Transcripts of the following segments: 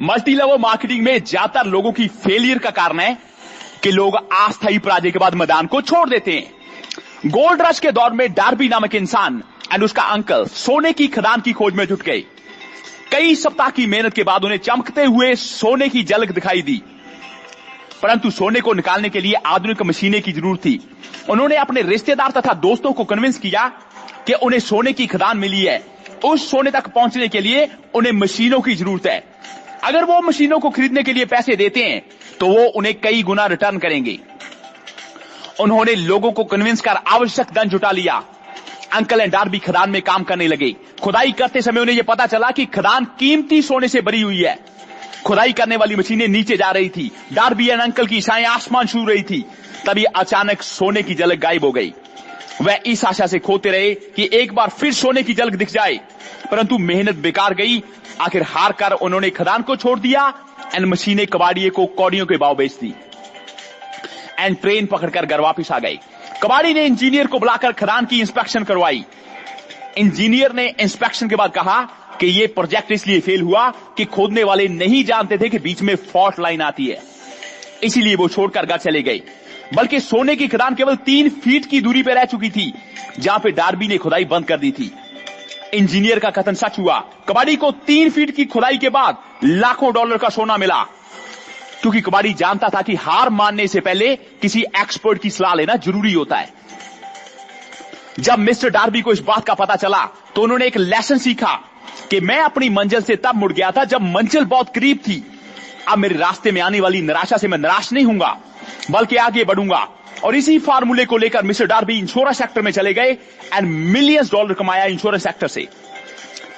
Multi level marketing में ज्यादातर लोगों की फेलियर का कारण है कि लोग अस्थायी पराजय के बाद मैदान को छोड़ देते हैं। गोल्ड रश के दौर में डार्बी नामक इंसान एंड उसका अंकल सोने की खदान की खोज में जुट गए। कई सप्ताह की मेहनत के बाद उन्हें चमकते हुए सोने की झलक दिखाई दी, परंतु सोने को निकालने के लिए आधुनिक मशीनें की जरूरत थी। उन्होंने अपने रिश्तेदार तथा दोस्तों को कन्विंस किया कि उन्हें सोने की खदान मिली है। उस सोने तक पहुंचने के लिए उन्हें मशीनों की जरूरत है। अगर वो मशीनों को खरीदने के लिए पैसे देते हैं तो वो उन्हें कई गुना रिटर्न करेंगे। उन्होंने लोगों को कन्विंस कर आवश्यक धन जुटा लिया। अंकल एंड डार्बी खदान में काम करने लगे। खुदाई करते समय उन्हें यह पता चला कि खदान कीमती सोने से भरी हुई है। खुदाई करने वाली मशीनें नीचे जा रही थी। डार्बी एंड अंकल की इच्छाएं आसमान छू रही थी। तभी अचानक सोने की झलक गायब हो गई। वह इस आशा से खोते रहे कि एक बार फिर सोने की झलक दिख जाए, परंतु मेहनत बेकार गई। आखिर हार कर उन्होंने खदान को छोड़ दिया एंड मशीनें कबाड़िए को कौड़ियों के भाव बेच दी एंड ट्रेन पकड़कर घर वापिस आ गए। कबाड़ी ने इंजीनियर को बुलाकर खदान की इंस्पेक्शन करवाई। इंजीनियर ने इंस्पेक्शन के बाद कहा कि यह प्रोजेक्ट इसलिए फेल हुआ कि खोदने वाले नहीं जानते थे कि बीच में फॉल्ट लाइन आती है, इसीलिए वो छोड़कर घर चले गए। बल्कि सोने की खदान केवल 3 फीट की दूरी पर रह चुकी थी, जहां पे डार्बी ने खुदाई बंद कर दी थी। इंजीनियर का कथन सच हुआ। कबाड़ी को 3 फीट की खुदाई के बाद लाखों डॉलर का सोना मिला, क्योंकि कबाड़ी जानता था कि हार मानने से पहले किसी एक्सपर्ट की सलाह लेना जरूरी होता है। जब मिस्टर डार्बी को इस बात का पता चला तो उन्होंने एक लेसन सीखा कि मैं अपनी मंजिल से तब मुड़ गया था जब मंजिल बहुत करीब थी। अब मेरे रास्ते में आने वाली निराशा से मैं निराश नहीं हूंगा, बल्कि आगे बढ़ूंगा। और इसी फार्मूले को लेकर मिस्टर डार्बी इंश्योरेंस सेक्टर में चले गए एंड मिलियंस डॉलर कमाया इंश्योरेंस सेक्टर से।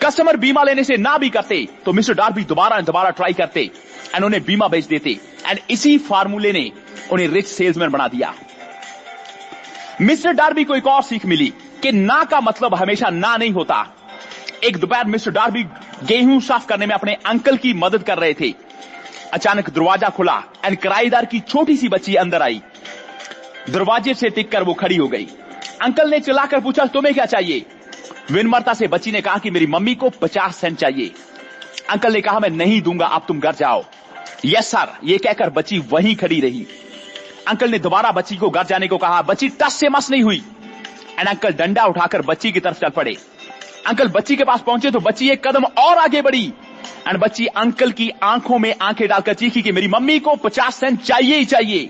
कस्टमर बीमा लेने से ना भी करते तो मिस्टर डार्बी दोबारा ट्राई करते एंड उन्हें बीमा बेच देते एंड इसी फार्मूले ने उन्हें रिच सेल्समैन बना दिया। मिस्टर डार्बी को एक और सीख मिली कि ना का मतलब हमेशा ना नहीं होता। एक दोपहर मिस्टर डार्बी गेहूं साफ करने में अपने अंकल की मदद कर रहे थे। अचानक दरवाजा खुला एंड किराएदार की छोटी सी बच्ची अंदर आई। दरवाजे से टिककर वो खड़ी हो गई। अंकल ने चिल्लाकर पूछा, तुम्हें क्या चाहिए? विनम्रता से बच्ची ने कहा कि मेरी मम्मी को 50 सेंट चाहिए। अंकल ने कहा, मैं नहीं दूंगा, आप तुम घर जाओ। यस सर, ये कहकर बच्ची वहीं खड़ी रही। अंकल ने दोबारा बच्ची को घर जाने को कहा। बच्ची टस से मस नहीं हुई एंड अंकल डंडा उठाकर बच्ची की तरफ चल पड़े। अंकल बच्ची के पास पहुंचे तो बच्ची एक कदम और आगे बढ़ी एंड बच्ची अंकल की आंखों में आंखें डालकर चीखी कि मेरी मम्मी को 50 सेंट चाहिए ही चाहिए।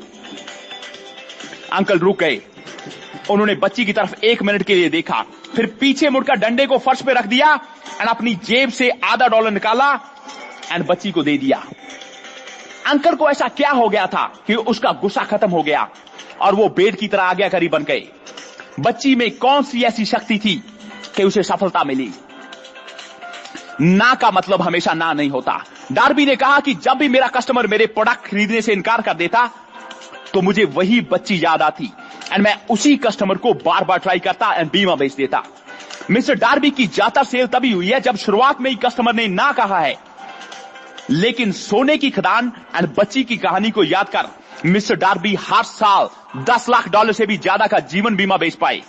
अंकल रुक गए। उन्होंने बच्ची की तरफ 1 मिनट के लिए देखा, फिर पीछे मुड़कर डंडे को फर्श पे रख दिया एंड अपनी जेब से आधा डॉलर निकाला एंड बच्ची को दे दिया। अंकल को ऐसा क्या हो गया था कि उसका गुस्सा खत्म हो गया और वो बेड की तरह आज्ञाकारी बन गए। बच्ची में कौन सी ऐसी शक्ति थी कि उसे सफलता मिली? ना का मतलब हमेशा ना नहीं होता। डार्बी ने कहा कि जब भी मेरा कस्टमर मेरे प्रोडक्ट खरीदने से इनकार कर देता तो मुझे वही बच्ची याद आती एंड मैं उसी कस्टमर को बार बार ट्राई करता एंड बीमा बेच देता। मिस्टर डार्बी की ज्यादा सेल तभी हुई है जब शुरुआत में ही कस्टमर ने ना कहा है। लेकिन सोने की खदान एंड बच्ची की कहानी को याद कर मिस्टर डार्बी हर साल 10 लाख डॉलर से भी ज्यादा का जीवन बीमा बेच पाए।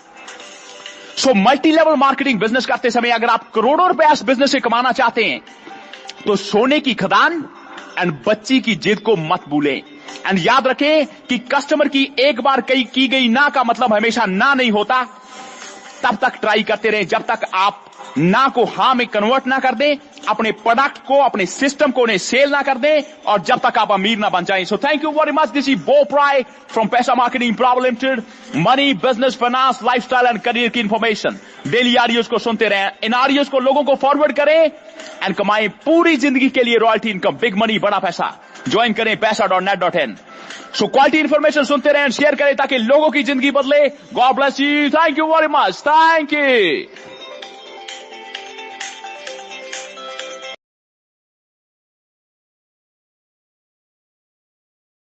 So multi level marketing business करते समय अगर आप करोड़ों रुपए इस बिजनेस से कमाना चाहते हैं तो सोने की खदान एंड बच्ची की जिद को मत भूलें एंड याद रखें कि कस्टमर की एक बार की गई ना का मतलब हमेशा ना नहीं होता। तब तक ट्राई करते रहें जब तक आप ना को हां में कन्वर्ट ना कर दें, अपने प्रोडक्ट को, अपने सिस्टम को उन्हें सेल ना कर दें और जब तक आप अमीर ना बन जाएं। So thank you very much. This is बो प्राय फ्रॉम पैसा marketing private limited. Money, business, finance, lifestyle and career की इंफॉर्मेशन डेली आडियोज को सुनते रहें। इन आडियोज को लोगों को फॉरवर्ड करें एंड कमाएं पूरी जिंदगी के लिए रॉयल्टी इनकम, बिग मनी, बड़ा पैसा। ज्वाइन करें paisa.net.in। सो क्वालिटी इंफॉर्मेशन सुनते रहें, शेयर करें ताकि लोगों की जिंदगी बदले। God bless you. Thank you very much. Thank you.